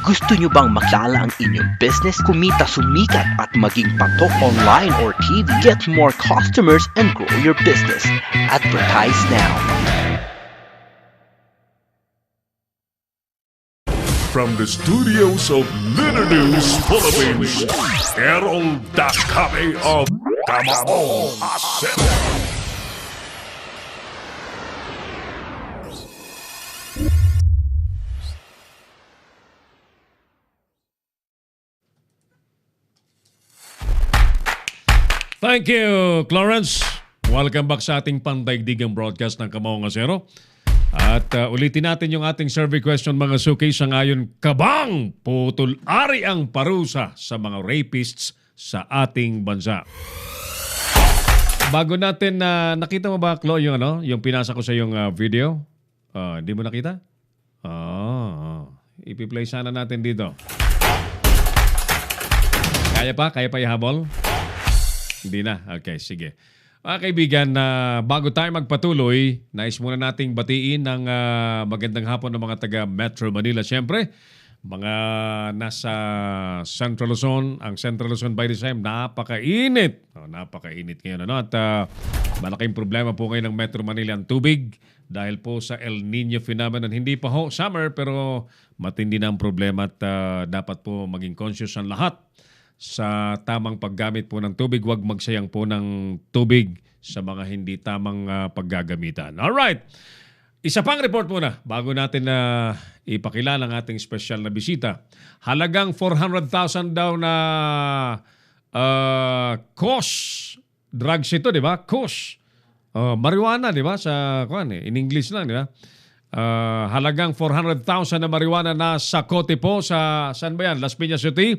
Gusto nyo bang makilala ang inyong business, kumita, sumikat at maging patok online or TV? Get more customers and grow your business. Advertise now. From the studios of Little News Philippines, Errol Dakame of Kamao Asero. Thank you, Clarence. Welcome back sa ating pandaigdigang broadcast ng Kamao Asero. At ulitin natin yung ating survey question mga suki sa ngayon. Kabang putol-ari ang parusa sa mga rapists sa ating bansa. Bago natin, nakita mo ba, Chloe, yung pinasa ko sa yung video? Hindi mo nakita? Ipi-play sana natin dito. Kaya pa? Kaya pa ihabol? Hindi na? Okay, sige. Kaibigan, bago tayo magpatuloy, nais muna nating batiin ng magandang hapon ng mga taga Metro Manila. Siyempre, mga nasa Central Luzon, ang Central Luzon by this time, napakainit. Napakainit ngayon. At malaking problema po ngayon ng Metro Manila ang tubig dahil po sa El Nino phenomenon. Hindi pa ho summer pero matindi na ang problema at dapat po maging conscious ang lahat sa tamang paggamit po ng tubig. Huwag magsayang po ng tubig sa mga hindi tamang paggagamitan. Alright! Isa pang report muna bago natin ipakilala ang ating special na bisita. Halagang 400,000 daw na Kush drugs ito, di ba? Kush. Marijuana, di ba? In English lang, di ba? Halagang 400,000 na marijuana na sa kote po sa, saan ba yan? Las Piñas City.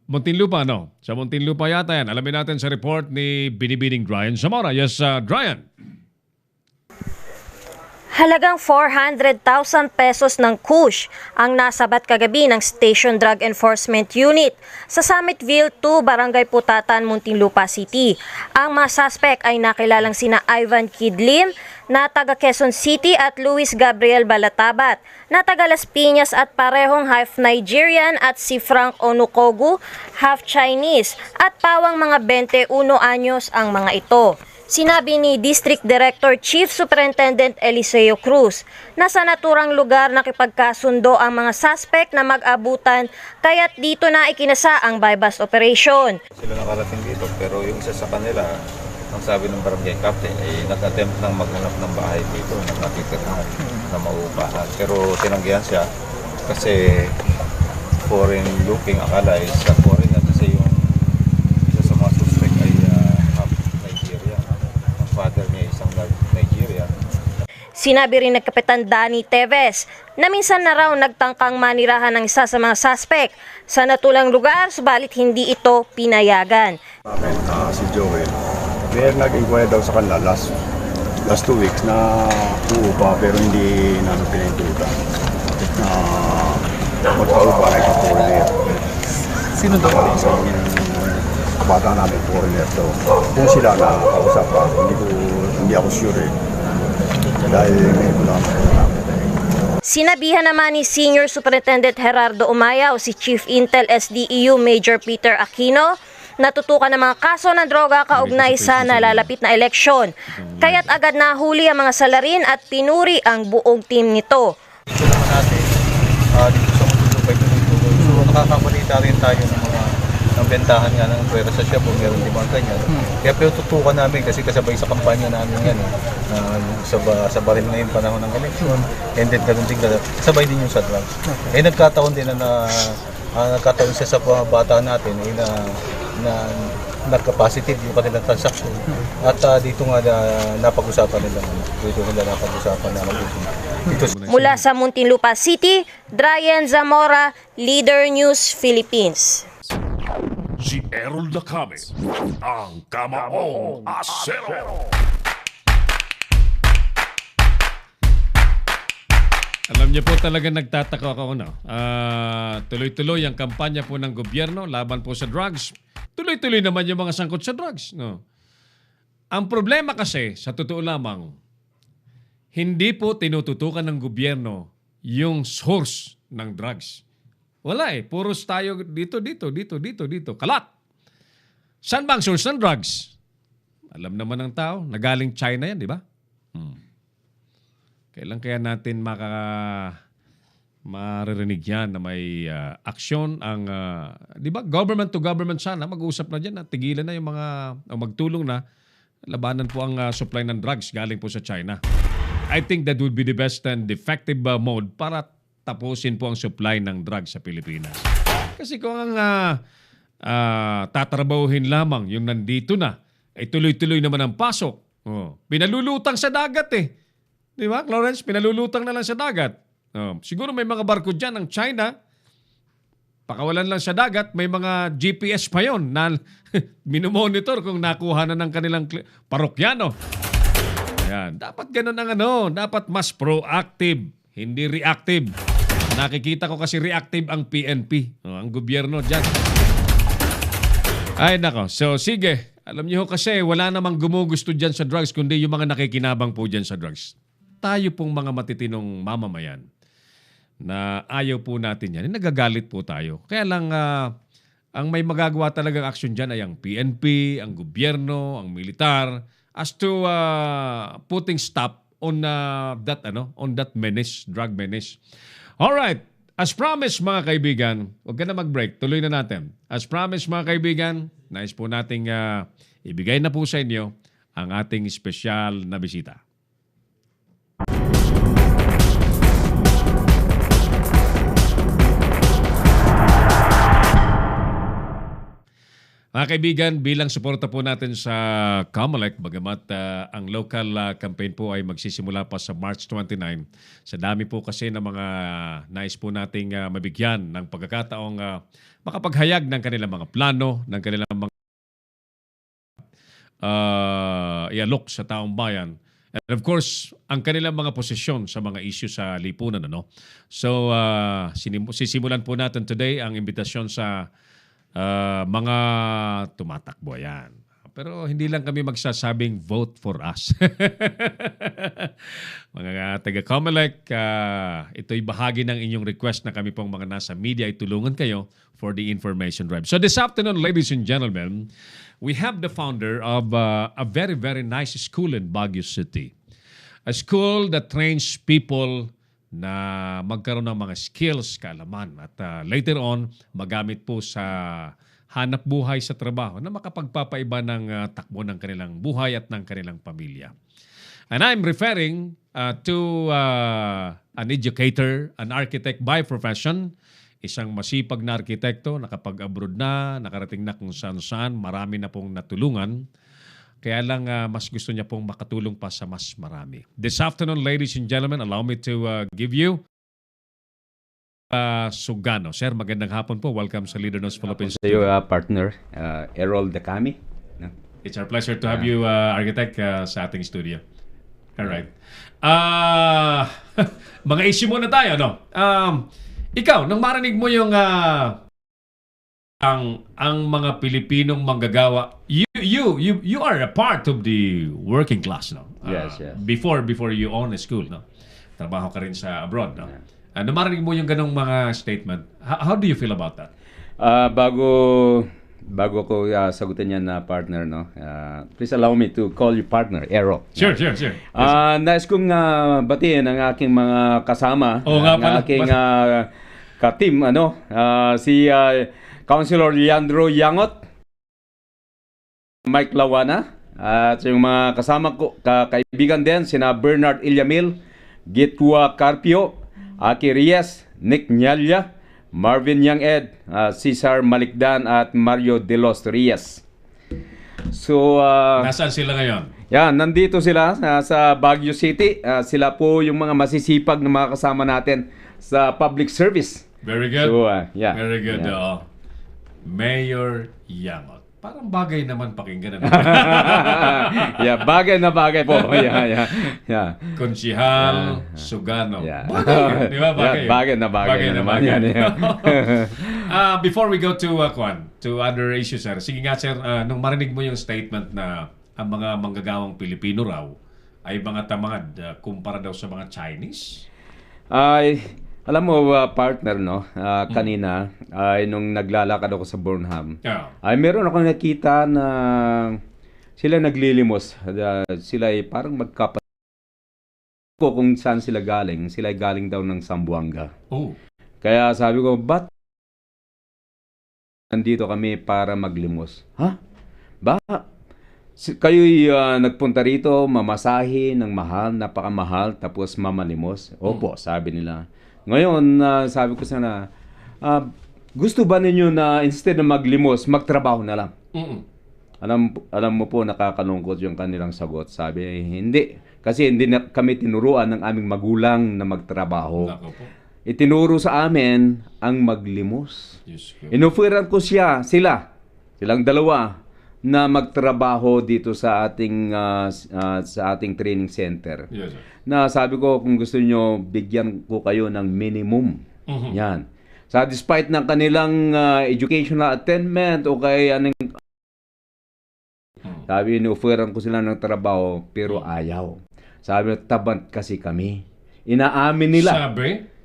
Muntinlupa, no? Sa Muntinlupa yata yan. Alamin natin sa report ni Binibining Dryan Zamora. Yes, Dryan. Halagang 400,000 pesos ng Kush ang nasabat kagabi ng Station Drug Enforcement Unit sa Summitville 2, Barangay Putatan, Muntinlupa City. Ang mga suspect ay nakilalang sina Ivan Kidlim na taga Quezon City at Luis Gabriel Balatabat na taga Las Piñas at parehong half Nigerian at si Frank Onukogu, half Chinese at pawang mga 21 anyos ang mga ito. Sinabi ni District Director Chief Superintendent Eliseo Cruz na sa naturang lugar nakipagkasundo ang mga suspect na mag-abutan kaya't dito na ikinasa ang bypass operation. Sila nakarating dito pero yung isa sa kanila, ang sabi ng barangay captain, ay nag-attempt ng maghanap ng bahay dito na nakikita na mauupahan. Pero tinanggihan siya kasi foreign looking, akala is sa foreign at kasi yung isa sa mga suspect ay half Nigeria. Ang father niya isang Nigeria. Sinabi rin ng Kapitan Danny Teves na minsan na raw nagtangkang manirahan ng isa sa mga suspect sa natulang lugar subalit hindi ito pinayagan. Si Joel, may nag-inquire daw sa kanila last 2 weeks na uupa pero hindi namin pinintutan na magpaupa na isang foreigner. Sino daw? Isang bata namin foreigner daw. Kung sila na kausap pa, hindi ako sure dahil may kulang namin. Sinabihan naman ni Senior Superintendent Gerardo Umayaw si Chief Intel SDEU Major Peter Aquino na tutukan ng mga kaso ng droga kaugnay sa nalalapit na eleksyon. Kaya't agad nahuli ang mga salarin at pinuri ang buong team nito. Ito naman natin, dito sa Muntinlupa ito dito. So nakakabalita rin tayo ng mga ng bentahan nga ng pwera sa siya kung meron di mga ganyan. Kaya pero tutukan namin kasi kasabay sa kampanya namin yan. Sa baril ngayong panahon ng eleksyon. And then ganoon din sabay din yung sa drugs. Nagkataon din na nagkataon siya sa mga bata natin na nagka-positive yung kanilang transaction. At dito nga napag-usapan nila. Mula sa Muntinlupa City, Dryan Zamora, Leader News Philippines. Si Errol Dakame, ang Kamao Asero. Alam niyo po talaga nagtataka ako, no? Tuloy-tuloy ang kampanya po ng gobyerno laban po sa drugs. Tuloy-tuloy naman yung mga sangkot sa drugs, no? Ang problema kasi, sa totoo lamang, hindi po tinututukan ng gobyerno yung source ng drugs. Wala eh. Puros tayo dito. Kalat. Saan ba ang source ng drugs? Alam naman ng tao, nagaling China yan, di ba? Kailan kaya natin maririnig yan na may aksyon ang, di ba, government to government sana, mag-uusap na dyan, tigilan na yung mga, o magtulong na, labanan po ang supply ng drugs galing po sa China. I think that would be the best and effective mode para tapusin po ang supply ng drugs sa Pilipinas. Kasi kung ang tatrabahuhin lamang yung nandito na, ay tuloy-tuloy naman ang pasok. Pinalulutang sa dagat eh. Di ba, Clarence? Pinalulutang na lang sa dagat. Siguro may mga barko dyan ng China, pakawalan lang sa dagat, may mga GPS pa yon na minomonitor kung nakuha na ng kanilang parokyano. Ayan. Dapat ganun ang dapat mas proactive, hindi reactive. Nakikita ko kasi reactive ang PNP, ang gobyerno dyan. Ay nako, so sige, alam niyo kasi wala namang gumugusto dyan sa drugs kundi yung mga nakikinabang po dyan sa drugs. Tayo pong mga matitinong mamamayan na ayaw po natin yan, nagagalit po tayo. Kaya lang ang may magagawa talagang aksyon dyan ay ang PNP, ang gobyerno, ang militar as to putting stop on that menace, drug menace. All right. As promised mga kaibigan, huwag ka na mag-break. Tuloy na natin. As promised mga kaibigan, nais po nating ibigay na po sa inyo ang ating espesyal na bisita. Mga kaibigan, bilang suporta po natin sa COMELEC, bagamat ang local campaign po ay magsisimula pa sa March 29, sa dami po kasi ng mga nais po nating mabigyan ng pagkakataong makapaghayag ng kanilang mga plano, ng kanilang mga ialok sa taong bayan. And of course, ang kanilang mga posisyon sa mga issue sa lipunan. So, sisimulan po natin today ang imbitasyon sa mga tumatakbo yan. Pero hindi lang kami magsasabing vote for us. Mga taga-COMELEC, ito'y bahagi ng inyong request na kami pong mga nasa media ay tulungan kayo for the information drive. So this afternoon, ladies and gentlemen, we have the founder of a very, very nice school in Baguio City. A school that trains people na magkaroon ng mga skills, kaalaman at later on magamit po sa hanap buhay sa trabaho na makapagpapaiba ng takbo ng kanilang buhay at ng kanilang pamilya. And I'm referring to an educator, an architect by profession, isang masipag na arkitekto, nakapag-abroad na, nakarating na kung saan-saan, marami na pong natulungan. Kaya lang mas gusto niya pong makatulong pa sa mas marami. This afternoon, ladies and gentlemen, allow me to give you Sugano. Sir, magandang hapon po. Welcome sa Leader News Philippines. Sa iyo, partner, Errol Dacami. It's our pleasure to have you, architect, sa ating studio. All right. Mga issue muna tayo, no? Ikaw, nang marinig mo yung ang mga Pilipinong manggagawa, you are a part of the working class, no? Yes. Before you own a school, no? Trabaho ka rin sa abroad, no? Nang marinig mo yung ganong mga statement, how do you feel about that? Bago ko sagutin yan na partner, no? Please allow me to call you partner, Errol. Sure. Nais kong batiin ang aking mga kasama, ang aking ka-team, si Councilor Leandro Yangot, Mike Lawana, at yung mga kasama ko, kaibigan din, sina Bernard Ilyamil, Gitua Carpio, Aki Reyes, Nick Nyalya, Marvin Yang Ed, Cesar Malikdan at Mario De Los Reyes. So, nasaan sila ngayon? Yan, nandito sila sa Baguio City. Sila po yung mga masisipag na mga kasama natin sa public service. Very good. So, yeah. Very good. Yeah. Mayor Yangot. Parang bagay naman pakinggan. Yeah, bagay na bagay po. Yeah. Konsihal Sugano. Yeah. Bagay, di ba? Bagay. Yeah, bagay na bagay. Yan. Before we go to other issues, sir. Sige nga, sir, nung marinig mo yung statement na ang mga manggagawang Pilipino raw ay mga tamad kumpara daw sa mga Chinese? Alam mo, partner, no? Kanina, nung naglalakad ako sa Burnham, ay meron akong nakita na sila naglilimos. Sila ay parang magkapatid. Kung saan sila galing. Sila ay galing daw ng Zamboanga. Kaya sabi ko, ba't nandito kami para maglimos? Ha? Ba? Kayo'y nagpunta rito, mamasahe ng mahal, napakamahal, tapos mamalimos? Opo, sabi nila. Ngayon, sabi ko sana, gusto ba ninyo na instead na maglimos, magtrabaho na lang? Alam mo po, nakakalungkot yung kanilang sagot. Sabi, hindi. Kasi hindi na kami tinuruan ng aming magulang na magtrabaho. Itinuro sa amin ang maglimos. Inufiran ko silang dalawa, na magtrabaho dito sa ating training center. Na sabi ko, kung gusto niyo, bigyan ko kayo ng minimum. Yan. Despite ng kanilang educational attainment o kaya sabi, inufiran ko sila ng trabaho, pero ayaw. Sabi, tabant kasi kami. Inaamin nila.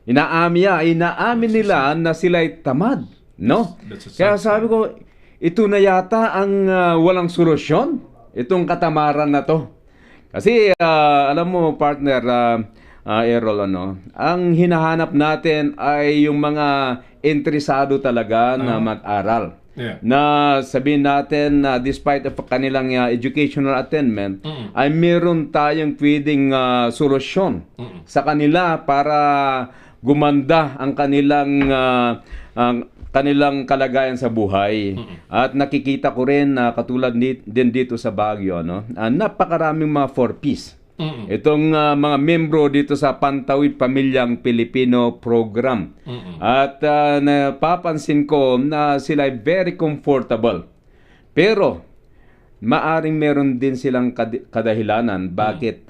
Inaamin nila na sila'y tamad. No? Kaya sabi ko, ito na yata ang walang solusyon, itong katamaran na to. Kasi alam mo, partner, Errol, ang hinahanap natin ay yung mga interesado talaga na mag-aral. Na sabihin natin na despite of kanilang educational attainment, ay meron tayong pwedeng solusyon sa kanila para gumanda ang kanilang kalagayan sa buhay. At nakikita ko rin na katulad din dito sa Baguio, napakaraming mga 4Ps. Itong mga membro dito sa Pantawid Pamilyang Pilipino Program. At napapansin ko na sila ay very comfortable. Pero maaring meron din silang kadahilanan bakit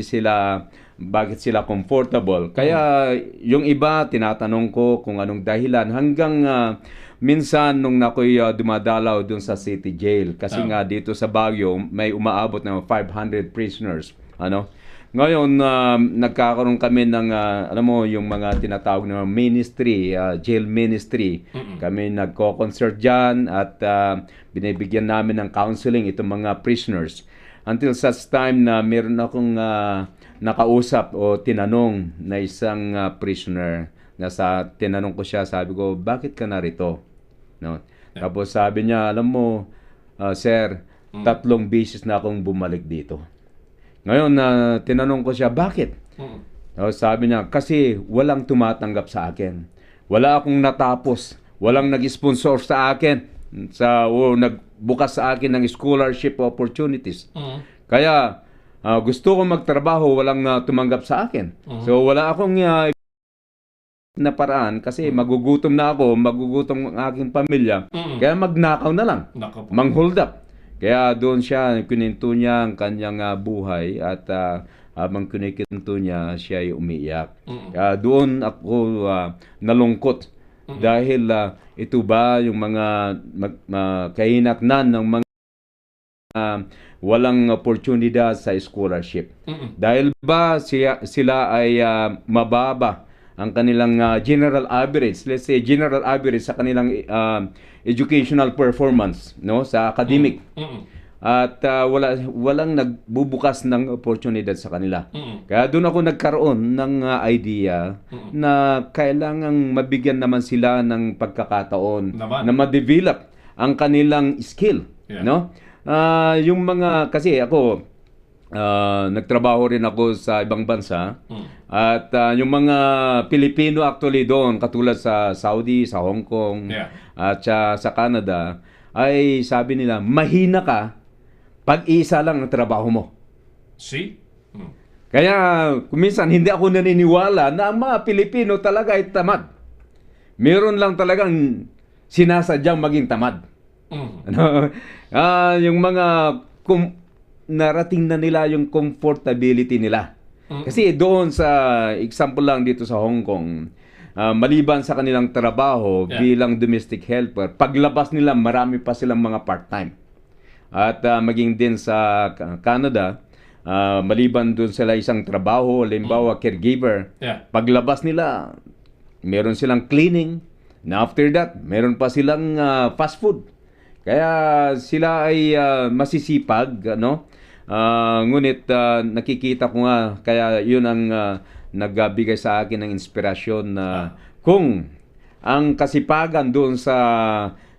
sila comfortable. Kaya yung iba, tinatanong ko kung anong dahilan hanggang minsan nung ako'y dumadalaw dun sa city jail. Kasi nga dito sa Baguio, may umaabot ng 500 prisoners. Ngayon, nagkakaroon kami ng, alam mo, yung mga tinatawag na ministry, jail ministry. Kami nagko-concert dyan at binibigyan namin ng counseling itong mga prisoners. Until such time na meron akong nakausap o tinanong na isang prisoner na tinanong ko siya, sabi ko, bakit ka narito? Tapos sabi niya, alam mo, sir, 3 beses na akong bumalik dito. Ngayon, tinanong ko siya, bakit? Sabi niya, kasi walang tumatanggap sa akin. Wala akong natapos. Walang nag-sponsor sa akin. Nagbukas sa akin ng scholarship opportunities. Kaya, gusto ko magtrabaho, walang tumanggap sa akin. So, wala akong na paraan kasi magugutom na ako, magugutom ang aking pamilya. Kaya magnakaw na lang. Mang-hold up. Kaya doon siya, kininto niya ang kanyang buhay at habang kinikinto niya, siya ay umiiyak. Kaya doon ako nalungkot dahil ito ba yung mga kahinatnan ng mga walang oportunidad sa scholarship. Dahil ba sila ay mababa ang kanilang general average, let's say general average sa kanilang educational performance, sa academic. At walang nagbubukas ng oportunidad sa kanila. Kaya doon ako nagkaroon ng idea na kailangang mabigyan naman sila ng pagkakataon na ma-develop ang kanilang skill. Yung mga, kasi ako nagtrabaho rin ako sa ibang bansa at yung mga Pilipino actually doon, katulad sa Saudi, sa Hong Kong at sa Canada, ay sabi nila, mahina ka pag isa lang ang trabaho mo. Kaya kuminsan hindi ako naniniwala na ang mga Pilipino talaga ay tamad. Meron lang talagang sinasadyang maging tamad. Yung mga narating na nila yung comfortability nila. Kasi doon sa example lang dito sa Hong Kong, maliban sa kanilang trabaho bilang domestic helper, paglabas nila marami pa silang mga part-time. At maging din sa Canada, maliban doon sila isang trabaho, halimbawa caregiver, paglabas nila meron silang cleaning, na after that, meron pa silang fast food. Kaya sila ay masisipag, ano? Ngunit nakikita ko nga, kaya yun ang nagbigay sa akin ng inspirasyon na kung ang kasipagan doon sa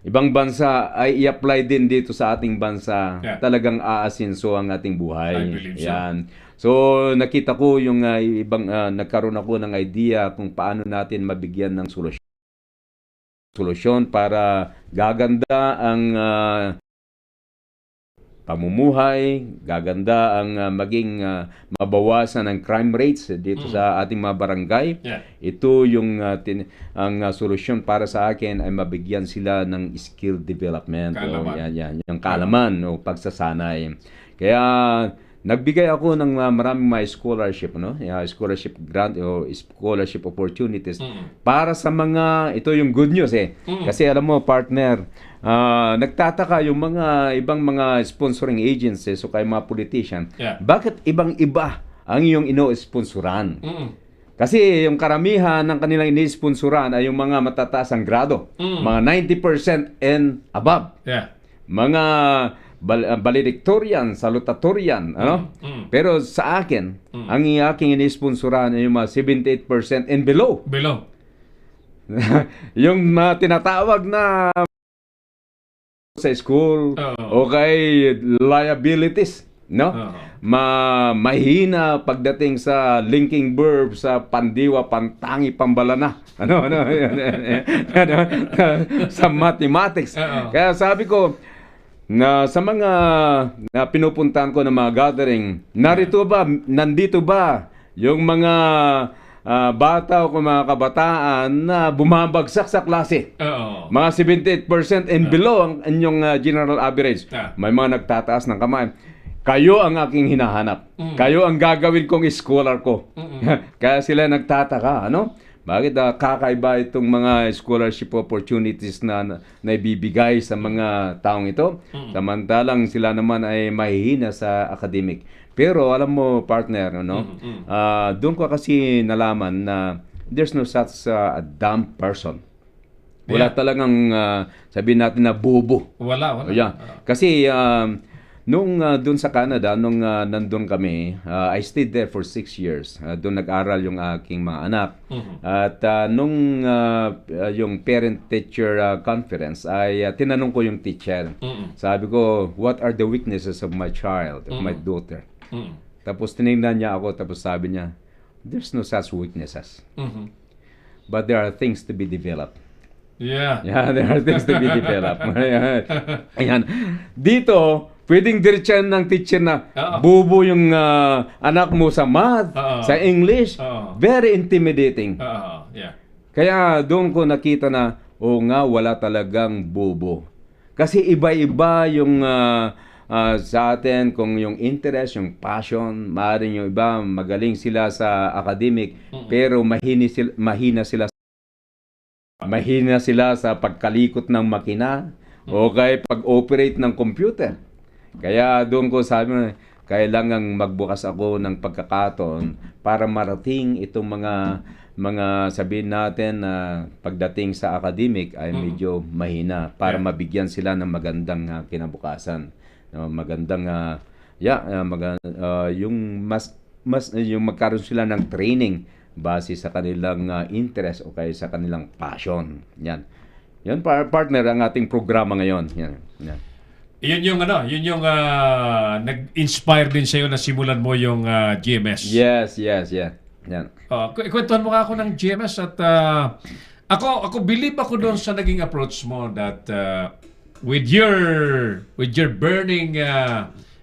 ibang bansa ay i-apply din dito sa ating bansa, talagang aasinso ang ating buhay. I believe so. Yan. So nakita ko yung ibang nagkaroon ako ng idea kung paano natin mabigyan ng solusyon para gaganda ang pamumuhay, gaganda ang maging mabawasan ang crime rates dito sa ating mga barangay. Ito yung ang solusyon para sa akin ay mabigyan sila ng skill development. Yung kaalaman o pagsasanay. Kaya nagbigay ako ng maraming mga scholarship, no? Scholarship grant o scholarship opportunities para sa mga, ito yung good news Kasi alam mo, partner, nagtataka yung mga ibang mga sponsoring agencies o kaya mga politician, bakit ibang-iba ang iyong ino-sponsoran? Kasi yung karamihan ng kanilang ini-sponsoran ay yung mga matataas ang grado, mga 90% and above. Mga valedictorian, salutatorian, ano? Pero sa akin, ang aking ini-sponsoran ay yung mga 78% and below. Yung tinatawag na sa school o kay liabilities, no? Mahina pagdating sa linking verb sa pandiwa, pantangi, pambalana. Ano? Sa mathematics. Kaya sabi ko, na sa mga pinupuntahan ko ng mga gathering, nandito ba yung mga bata o mga kabataan na bumabagsak sa klase? Mga 78% and below ang inyong general average. May mga nagtataas ng kamay. Kayo ang aking hinahanap. Kayo ang gagawin kong scholar ko. Kaya sila nagtataka, ano? Bakit kakaiba itong mga scholarship opportunities na naibibigay sa mga taong ito? Samantalang sila naman ay mahihina sa academic. Pero alam mo, partner, doon ko kasi nalaman na there's no such a dumb person. Wala talagang sabihin natin na bobo. Wala. Kasi nung doon sa Canada, nung nandun kami, I stayed there for 6 years. Doon nag-aral yung aking mga anak. At nung yung parent-teacher conference, ay tinanong ko yung teacher. Sabi ko, what are the weaknesses of my child, of my daughter? Tapos tinignan niya ako, tapos sabi niya, there's no such weaknesses. But there are things to be developed. Yeah, there are things to be developed. Ayan. Dito, pwedeng diretsahan ng teacher na bubo yung anak mo sa math, sa English. Very intimidating. Kaya doon ko nakita na, wala talagang bubo. Kasi iba-iba yung sa atin, kung yung interest, yung passion, maaaring yung iba, magaling sila sa academic, pero mahina sila sa pagkalikot ng makina o kaya pag-operate ng computer. Kaya doon ko sabi, kailangang magbukas ako ng pagkakataon para marating itong mga sabihin natin na pagdating sa academic ay medyo mahina para mabigyan sila ng magandang kinabukasan. Magandang yung yung magkaroon sila ng training base sa kanilang interest o kaya sa kanilang passion. Yan partner ang ating programa ngayon. Yan. Yun yung nag-inspire din sa'yo na simulan mo yung GMS. Yes. Yan. Ikwentuhan mo nga ako ng GMS at ako believe ako doon sa naging approach mo that with your burning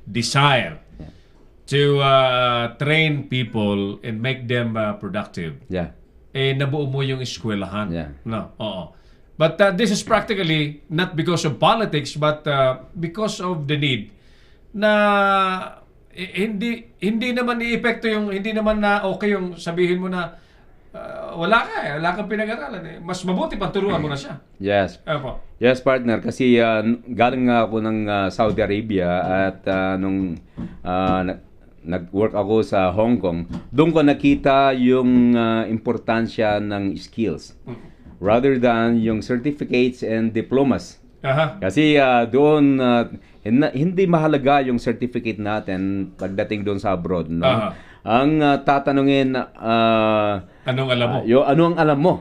desire to train people and make them productive. Nabuo mo yung eskwelahan. No, oo. But this is practically not because of politics but because of the need na hindi naman iepekto yung hindi naman na okay yung sabihin mo na wala kang pinag-aralan mas mabuti pang turuan mo na siya. Yes partner, kasi galing nga ako ng Saudi Arabia at nung nag-work ako sa Hong Kong, doon ko nakita yung importansya ng skills rather than yung certificates and diplomas. Kasi doon hindi mahalaga yung certificate natin pagdating doon sa abroad, no? Ang tatanungin Anong alam mo? Ano ang alam mo?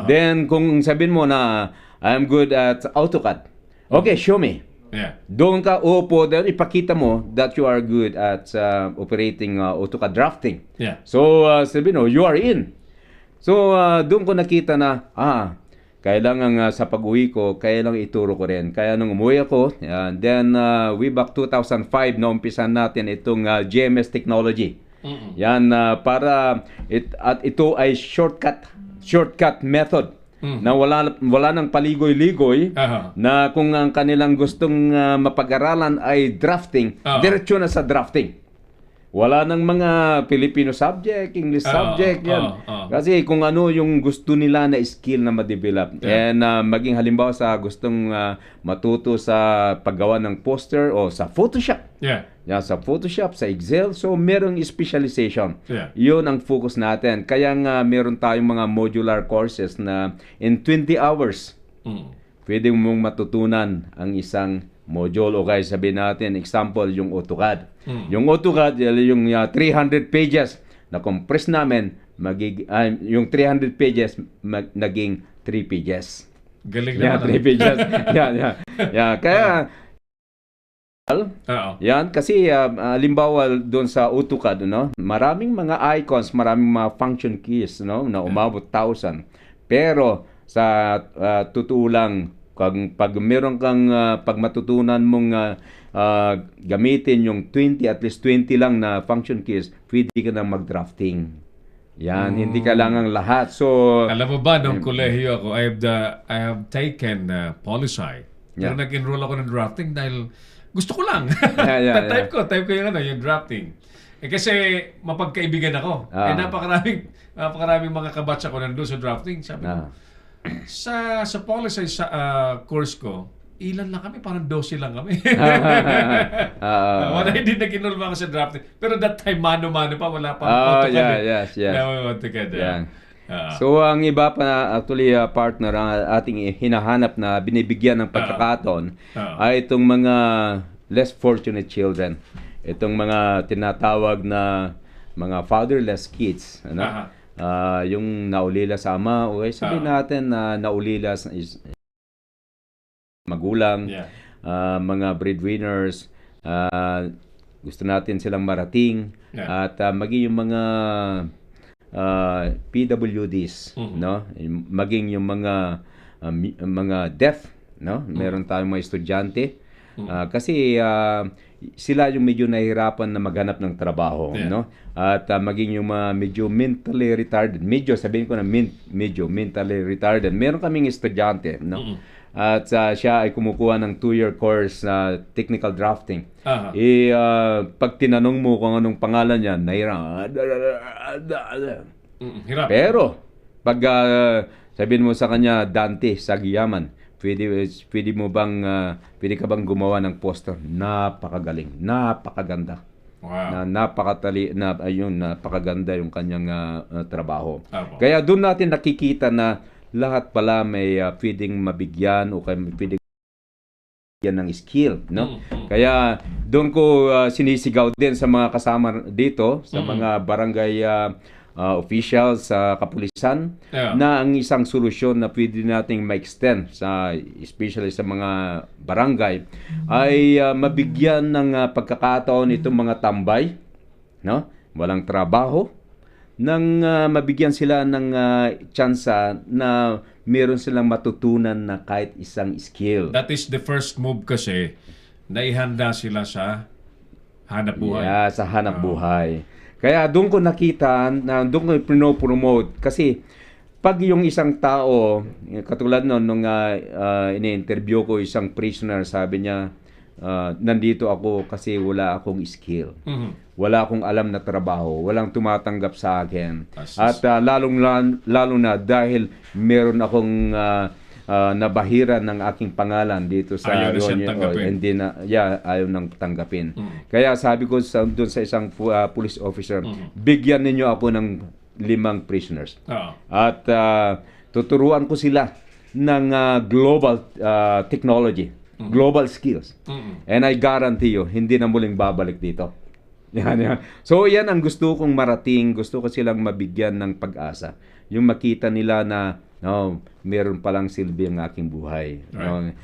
Then kung sabihin mo na I'm good at AutoCAD. Okay, show me. Yeah. Doon ka upo, then ipakita mo that you are good at operating AutoCAD drafting. Yeah. So, sabihin mo, you are in. So, doon ko nakita na, kailangan sa pag-uwi ko, kailangan ituro ko rin. Kaya nung umuwi ako, then way back 2005, naumpisan natin itong GMS technology. Yan, para, ito ay shortcut method. Na wala nang paligoy-ligoy na kung ang kanilang gustong mapag-aralan ay drafting, diretso na sa drafting. Wala nang mga Filipino subject, English subject, yan. Kasi kung ano yung gusto nila na skill na ma-develop. And maging halimbawa sa gustong matuto sa paggawa ng poster o sa Photoshop. Yan, sa Photoshop, sa Excel. So, merong specialization. Yun ang focus natin. Kaya nga, meron tayong mga modular courses na in 20 hours, pwede mong matutunan ang isang module. O kaya sabihin natin, example, yung AutoCAD. Yung AutoCAD, yung 300 pages na compress namin, yung 300 pages naging 3 pages. Galing naman. 3 pages. Kaya, yan, kasi halimbawa doon sa AutoCAD, no? Maraming mga icons, maraming mga function keys, no? Na umabot 1,000. Pero sa totoo lang, pag meron kang pag matutunan mong gamitin yung 20, at least 20 lang na function keys, pwede ka na mag-drafting. Yan, hindi kailangan lahat. So, alam mo ba, nung kolehiyo ako, I have taken Poli-Sci. Pero nag-enroll ako ng drafting dahil gusto ko lang. Type ko yung drafting. Kasi mapagkaibigan ako. Napakaraming mga kabatch ako nandun sa drafting. Sabi ko, sa Poli-Sci course ko, ilan lang kami? Parang 12 lang kami. Wala, hindi nag-enroll ako sa drafting. Pero that time, mano-mano pa. Wala pa AutoCAD. Yes. So, ang iba pa actually partner ang ating hinahanap na binibigyan ng pagkakataon ay itong mga less fortunate children. Itong mga tinatawag na mga fatherless kids. Ano? Yung naulila sa ama, o sabihin natin na naulila sa magulang, mga breadwinners, gusto natin silang marating, at maging yung mga PWDs, no? Maging yung mga deaf, no? Meron tayong mga estudyante kasi sila yung medyo nahihirapan na maghanap ng trabaho, no? At maging yung medyo mentally retarded, sabihin ko na medyo mentally retarded. Meron kaming estudyante, no? At siya ay kumukuha ng 2-year course na technical drafting. Pag tinanong mo kung anong pangalan niya, hirap. Pero pag sabihin mo sa kanya Dante Sagiyaman, pwede ka bang gumawa ng poster? Napakagaling, napakaganda. Wow. Napakaganda yung kanyang trabaho. Kaya doon natin nakikita na lahat pala may pwedeng mabigyan o pwedeng mabigyan ng skill, no? Kaya doon ko sinisigaw din sa mga kasama dito, sa mga barangay officials sa kapulisan, na ang isang solusyon na pwede nating ma-extend especially sa mga barangay ay mabigyan ng pagkakataon itong mga tambay, no? Walang trabaho, nang mabigyan sila ng tsansa na meron silang matutunan na kahit isang skill. That is the first move kasi, naihanda sila sa hanap buhay. Sa hanap buhay. Kaya doon ko nakita, doon ko pinopromote. Kasi pag yung isang tao, katulad nung ini-interview ko isang prisoner, sabi niya, nandito ako kasi wala akong skill. Wala akong alam na trabaho, walang tumatanggap sa akin. At lalo na dahil meron akong nabahiran ng aking pangalan dito sa Ayaw na siyang tanggapin. hindi na ayaw nang tanggapin. Kaya sabi ko doon sa isang police officer, bigyan ninyo ako ng 5 prisoners. Oo. At tuturuan ko sila ng global technology, global skills. And I guarantee you, hindi na muling babalik dito. Yan. So yan ang gusto kong marating, gusto ko silang mabigyan ng pag-asa. Yung makita nila na meron palang silbi ang aking buhay. Right.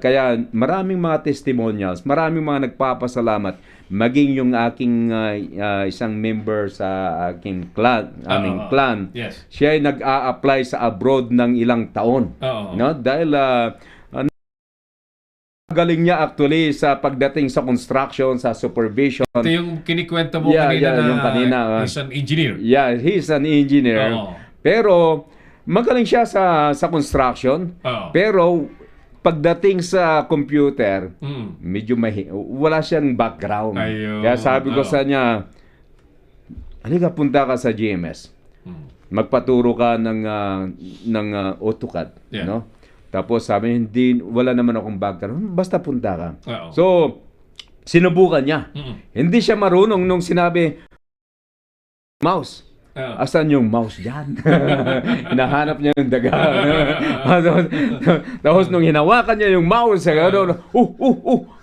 Kaya maraming mga testimonials, maraming mga nagpapasalamat, maging yung aking isang member sa aking aming clan. Yes. Siya ay nag-a-apply sa abroad ng ilang taon. Oo. Dahil galing niya actually sa pagdating sa construction, sa supervision. Ito yung kinikwento mo kanina na yung kanina, he's an engineer. Yeah, he's an engineer. Oo. Pero magaling siya sa construction. Oo. Pero pagdating sa computer, Mm. medyo wala siyang background. Ayun. Kaya sabi ko Oo. sa niya, halika punta ka sa GMS. Magpaturo ka ng AutoCAD, Yeah. no? Tapos sabi niya, wala naman akong background. Basta punta ka. Oo. So, sinubukan niya. Mm-mm. Hindi siya marunong nung sinabi, mouse. Oo. Asan yung mouse dyan? Hinahanap niya yung daga. Tapos nung hinawakan niya yung mouse,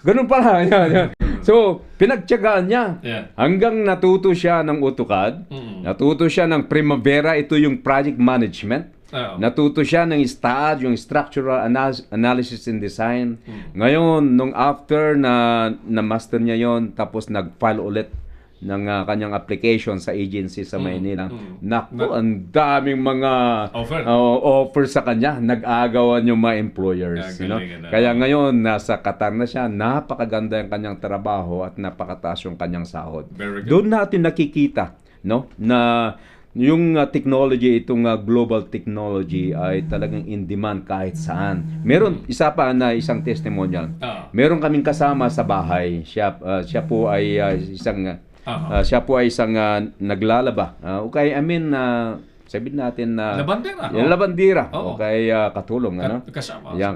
ganun pala. Yan. So, pinagtyagaan niya. Yeah. Hanggang natuto siya ng AutoCAD. Natuto siya ng Primavera. Ito yung project management. Oo. Natuto siya ng STAAD, yung Structural Analysis and Design. Ngayon, nung after na master niya yon, tapos nag-file ulit ng kanyang application sa agency sa Maynila. Naku, ang daming mga offer sa kanya. Nag-aagawan yung mga employers. Kaya ngayon, nasa Qatar na siya. Napakaganda yung kanyang trabaho at napakataas yung kanyang sahod. Doon natin nakikita, no, na yung technology, itong global technology ay talagang in demand kahit saan. Meron isa pa na isang testimonial. Meron kaming kasama sa bahay. Siya po ay isang naglalaba. Okay, sabihin natin na labandira. Okay, katulong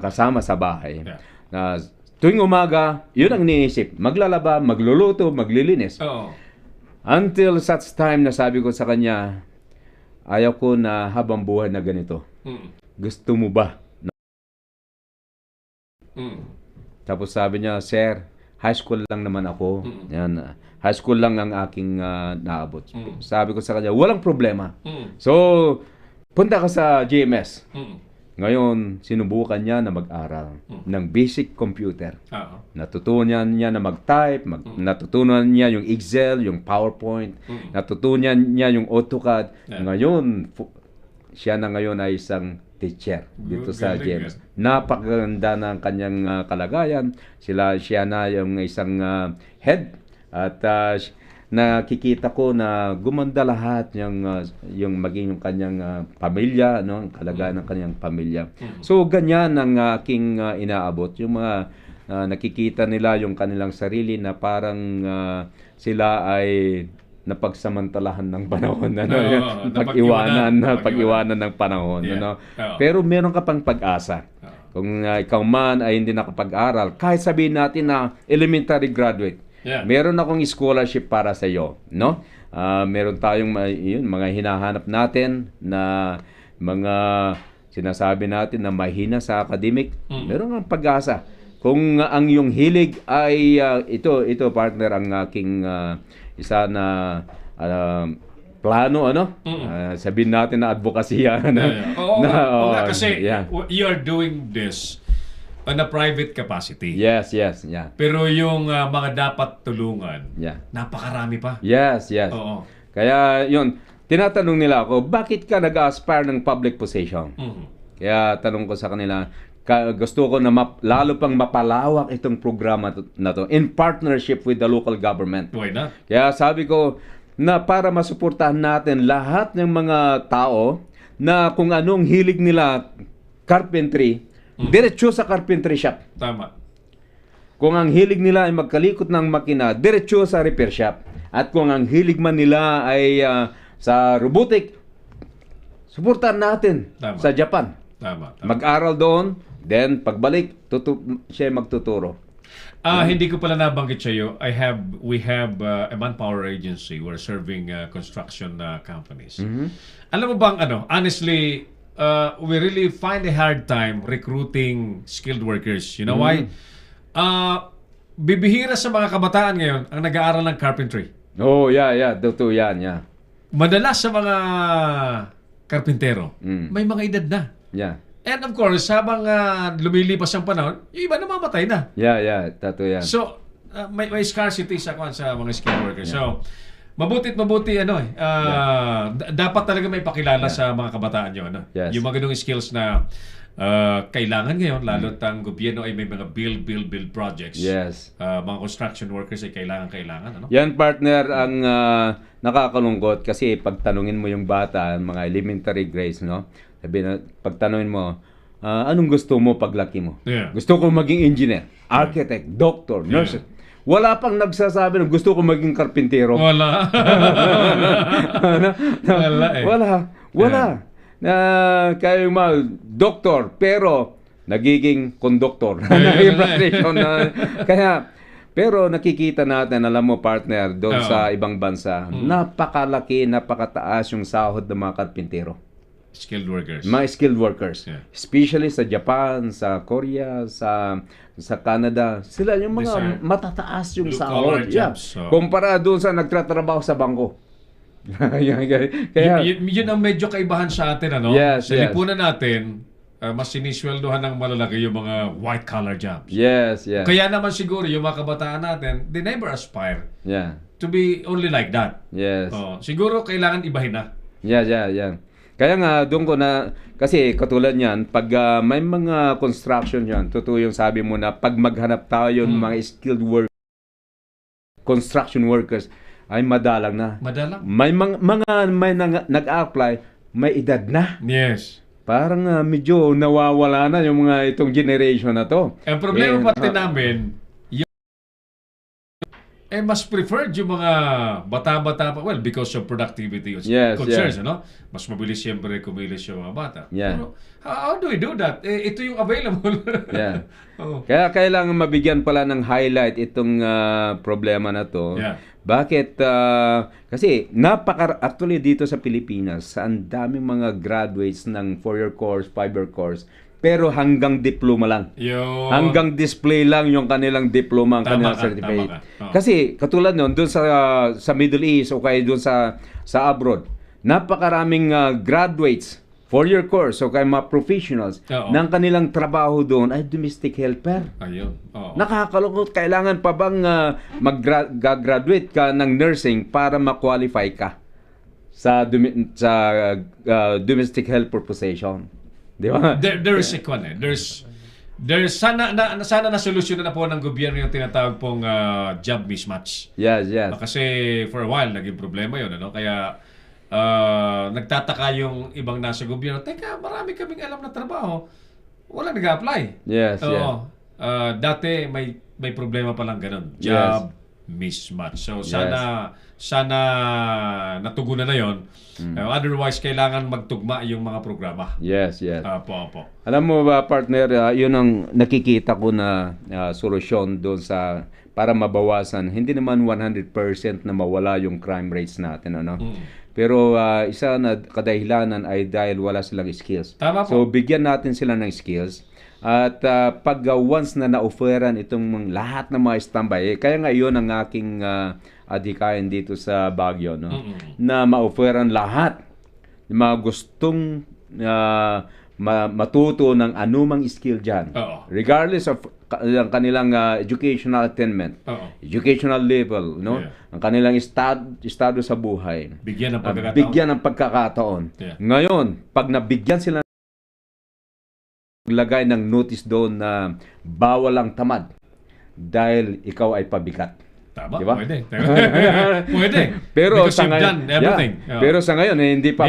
kasama sa bahay. Yeah. Tuwing umaga, yun ang niisip. Maglalaba, magluluto, maglilinis. Until such time na sabi ko sa kanya, ayaw ko na habang buhay na ganito. Gusto mo ba? Tapos sabi niya, sir, high school lang naman ako. Yan, high school lang ang aking naabot. Sabi ko sa kanya, walang problema. So, punta ka sa GMS. Ngayon, sinubukan niya na mag-aral ng basic computer. Natutunan niya na mag-type, natutunan niya yung Excel, yung PowerPoint, natutunan niya yung AutoCAD. Ngayon, siya na ngayon ay isang teacher dito sa GMS. Napakaganda ng kanyang kalagayan. Siya na yung isang head at nakikita ko na gumanda lahat yung maging yung kanyang pamilya, no, ang kalagayan ng kanyang pamilya. So ganyan ang aking inaabot, yung mga nakikita nila yung kanilang sarili na parang sila ay napagsamantalahan ng panahon, pag-iwanan ng panahon, ano. Pero meron ka pang pag-asa. Kung ikaw man ay hindi nakapag-aral, kahit sabihin natin na elementary graduate, meron akong scholarship para sa iyo, no? Meron tayong mga hinahanap natin na mga sinasabi natin na mahina sa academic. Meron kang pag-asa. Kung ang iyong hilig ay ito partner ang aking isa na plano, ano? Sabihin natin na advokasya. Kasi you are doing this on a private capacity. Yes. Pero yung mga dapat tulungan, napakarami pa. Yes. Oo. Kaya yun, tinatanong nila ako, bakit ka nag-aspire ng public position? Kaya tanong ko sa kanila, gusto ko na lalo pang mapalawak itong programa na to in partnership with the local government. Why not? Kaya sabi ko na para masuportahan natin lahat ng mga tao na kung anong hilig nila carpentry, diretso sa carpentry shop. Tama. Kung ang hilig nila ay magkalikot ng makina, diretso sa repair shop. At kung ang hilig man nila ay sa robotic, suportahan natin sa Japan. Tama. Mag-aral doon, then pagbalik, siya magtuturo. Hindi ko pala nabanggit sa iyo. We have a manpower agency. We're serving construction companies. Alam mo bang honestly, we really find a hard time recruiting skilled workers. You know why? Bibihira sa mga kabataan ngayon ang nag-aaral ng carpentry. Oh, yeah. Totoo yan, yeah. Madalas sa mga karpintero, may mga edad na. Yeah. And of course, habang lumilipas ang panahon, yung iba namamatay na. Yeah. Totoo yan. So, may scarcity sa mga skilled workers. So, mabuti dapat talaga may pakilala sa mga kabataan nyo. Yes. Yung mga ganung skills na kailangan ngayon, lalo't ang gobyerno ay may mga build projects. Yes. Mga construction workers ay kailangan. Yan, partner, ang nakakalungkot kasi pagtanungin mo yung bata, mga elementary grades, no? Pagtanungin mo, anong gusto mo paglaki mo? Yeah. Gusto ko maging engineer, architect, doctor, nurse. Yeah. Wala pang nagsasabi na gusto ko maging karpintero. Wala. Wala. Kayo doktor, pero nagiging conductor. Pero nakikita natin, alam mo partner, doon sa ibang bansa, napakalaki, napakataas yung sahod ng mga karpintero. Skilled workers. Mga skilled workers. Yeah. Especially sa Japan, sa Korea, sa Canada. Sila yung mga matataas yung sahod. Yeah. Kumpara doon sa nagtatrabaho sa bangko. Kaya, yun ang medyo kaibahan sa atin. Yes, sa lipunan natin, mas sinisweldohan ng malalaki yung mga white-collar jobs. Yes. Kaya naman siguro yung mga kabataan natin, they never aspire to be only like that. Yes. Siguro kailangan ibahin na. Yeah. Kaya nga, doon ko na, kasi katulad niyan, pag may mga construction yan, totoo yung sabi mo na pag maghanap tayo ng mga skilled construction workers, ay madalang na. May nag-apply, may edad na. Yes. Parang medyo nawawala na yung mga itong generation na to. Ang problema pati namin, mas preferred yung mga bata-bata pa. Well, because of productivity concerns, Mas mabilis siyempre kumilos yung mga bata. Yeah. Pero, how do we do that? Ito yung available. Yeah. Kaya kailangan mabigyan pala ng highlight itong problema na to. Yeah. Bakit? Kasi actually dito sa Pilipinas, ang daming mga graduates ng 4-year course, 5-year course, pero hanggang diploma lang. Hanggang display lang yung kanilang diploma, ang kanilang certificate. Kasi katulad nun, doon sa Middle East o kaya doon sa abroad, napakaraming graduates, 4-year course o kaya mga professionals, ng kanilang trabaho doon ay domestic helper. Nakakalungkot, kailangan pa bang mag-graduate ka ng nursing para ma-qualify ka sa domestic helper position? Di ba? There is there's sana na solusyonan na po ng gobyerno yung tinatawag pong job mismatch. Yes. Kasi for a while naging problema 'yon, Kaya nagtataka yung ibang nasa gobyerno, teka, marami kaming alam na trabaho, wala nag-apply. Yes. Dati may problema pa lang ganun. Job mismatch. So sana natugunan na 'yon. Otherwise, kailangan magtugma yung mga programa. Yes. Apo. Alam mo ba, partner, yun ang nakikita ko na solusyon doon para mabawasan. Hindi naman 100% na mawala yung crime rates natin, Pero isa na kadahilanan ay dahil wala silang skills. Tama po. So, bigyan natin sila ng skills. At pag once na na-offeran itong lahat ng mga standby, kaya nga yun ang aking adhikain dito sa Baguio, na ma-offeran lahat ng mga gustong matuto ng anumang skill dyan. Regardless of ang kanilang educational attainment, educational level, ang kanilang estado sa buhay. Bigyan ng pagkakataon. Yeah. Ngayon, pag nabigyan sila maglagay ng notice doon na bawal ang tamad dahil ikaw ay pabigat. Tama, diba? Pwede. Pero sa ngayon, pero sa ngayon hindi pa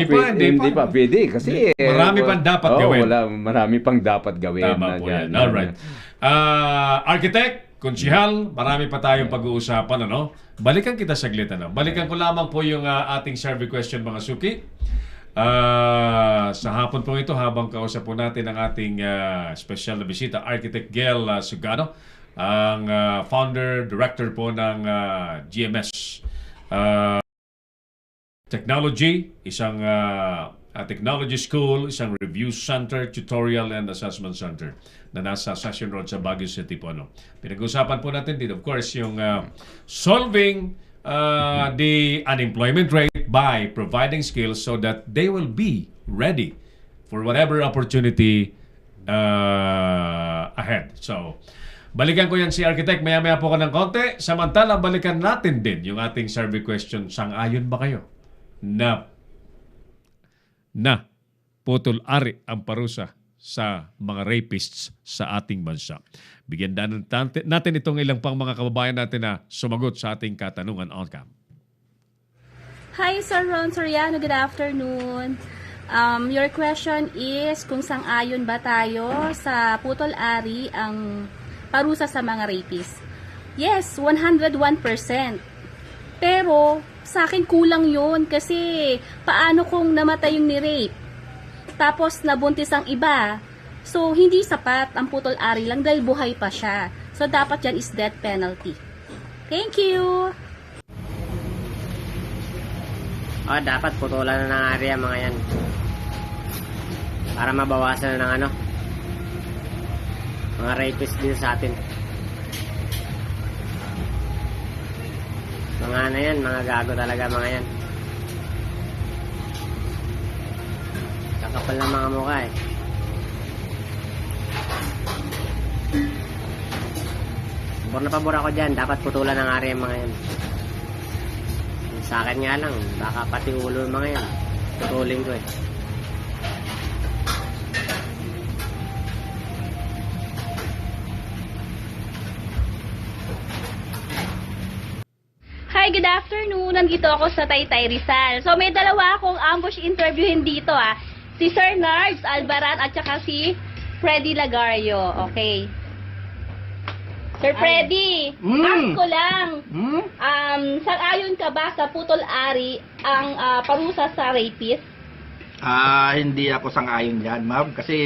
pwede kasi marami pang dapat gawin. Marami pang dapat gawin. Tama po yan. Alright. Architect, Konsihal, marami pa tayong pag-uusapan, Balikan kita saglit, Balikan ko lamang po yung ating survey question, mga suki. Sa hapon po ito, habang kausap po natin ang ating special na bisita, Architect Gail Sugano, ang founder, director po ng GMS Technology, isang technology school, isang review center, tutorial and assessment center na nasa Session Road sa Baguio City po. Pinag-usapan po natin din, of course, yung solving the unemployment rate by providing skills so that they will be ready for whatever opportunity ahead. So, balikan ko yan si Architect. Maya-maya po ka ng konti. Samantala, balikan natin din yung ating survey question. Sang-ayon ba kayo na putol-ari ang parusa sa mga rapists sa ating bansa? Bigyan natin itong ilang pang mga kababayan natin na sumagot sa ating katanungan on cam. Hi, Sir Ron Soriano. Good afternoon. Your question is kung sang-ayon ba tayo sa putol-ari ang parusa sa mga rapists? Yes, 101%. Pero sa akin kulang yun kasi paano kung namatay yung ni-rape? Tapos nabuntis ang iba. So, hindi sapat ang putol-ari lang dahil buhay pa siya. So, dapat yan is death penalty. Thank you! Dapat putulan na ng ari ang mga yan. Para mabawasan na ng mga rapists din sa atin. Mga yan, mga gago talaga mga yan. Kakapal ng mga mukha eh. Pabor na pabor ako dyan, dapat putulan ng ari ang mga yan. Sa akin nga lang, baka pati ulo yung mga yan. Putulin ko eh. Hi, good afternoon. Nandito ako sa Taytay Rizal. So may dalawa akong ambush interviewin dito Si Sir Nards Albaran at saka si Freddy Lagario. Okay. Sir Freddy, ask ko lang. Sang-ayon ka ba sa putol-ari ang parusa sa rapist? Hindi ako sang-ayon dyan, ma'am. Kasi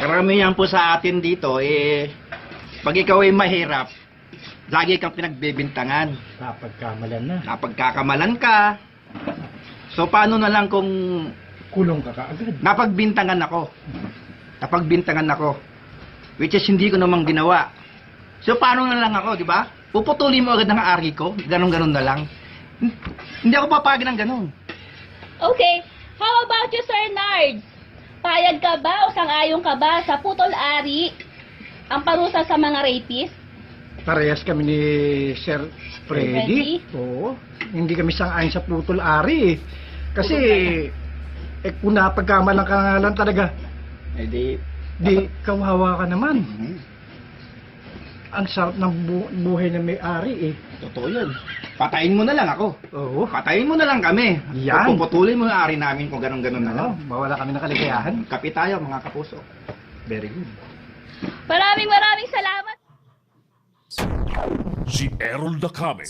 karamihan po sa atin dito, pag ikaw ay mahirap, lagi kang pinagbibintangan. Napagkakamalan ka. So, paano na lang kung Kulong ka kaagad. napagbintangan ako. Which is hindi ko namang ginawa. So, paano na lang ako, di ba? Puputulin mo agad ng ari ko. Ganon-ganon na lang. Hindi ako papayag ng ganon. Okay. How about you, Sir Nards? Payag ka ba o sang-ayon ka ba sa putol-ari ang parusa sa mga rapist? Parehas kami ni Sir Freddy. Oo. Hindi kami sang-ayon sa putol-ari eh. Kasi, kung napagkamalang ka nga lang talaga, di kawawa ka naman. Ang sarap ng buhay na may-ari eh. Totoo yun. Patayin mo na lang ako. Oo. Patayin mo na lang kami. Yan. Puputulin mo yung ari namin kung ganon-ganon na lang. Mawala kami ng kaligayahan. Kapi tayo, mga kapuso. Very good. Maraming salamat. Si Errol Dacame,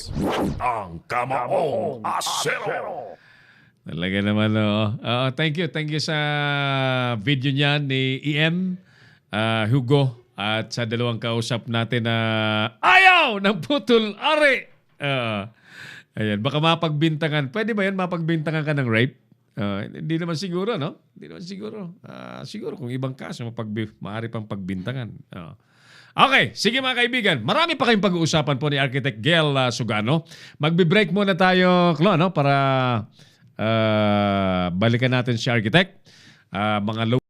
ang Kamaong Asero. Talaga naman, thank you sa video niya ni EM, Hugo, at sa dalawang kausap natin na ayaw ng putol-ari. Ayan, baka mapagbintangan. Pwede ba yan mapagbintangan ka ng rape? Hindi naman siguro, no? Hindi naman siguro. Siguro kung ibang kaso, maaari pang pagbintangan. Okay, sige mga kaibigan. Marami pa kayong pag-uusapan po ni Architect Gail Sugano. Magbe-break muna tayo, Klo, no? Para balikan natin si Architect. Mga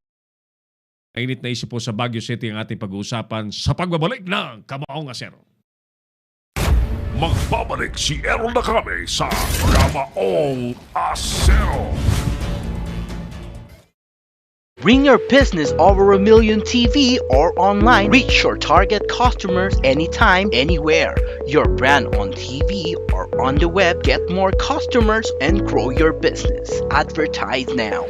init na isip po sa Baguio City ang ating pag-uusapan sa pagbabalik ng Kamaong Asero. Magbabalik si Errol Dacame sa Kamaong Asero. Bring your business over a million TV or online. Reach your target customers anytime, anywhere. Your brand on TV or on the web. Get more customers and grow your business. Advertise now.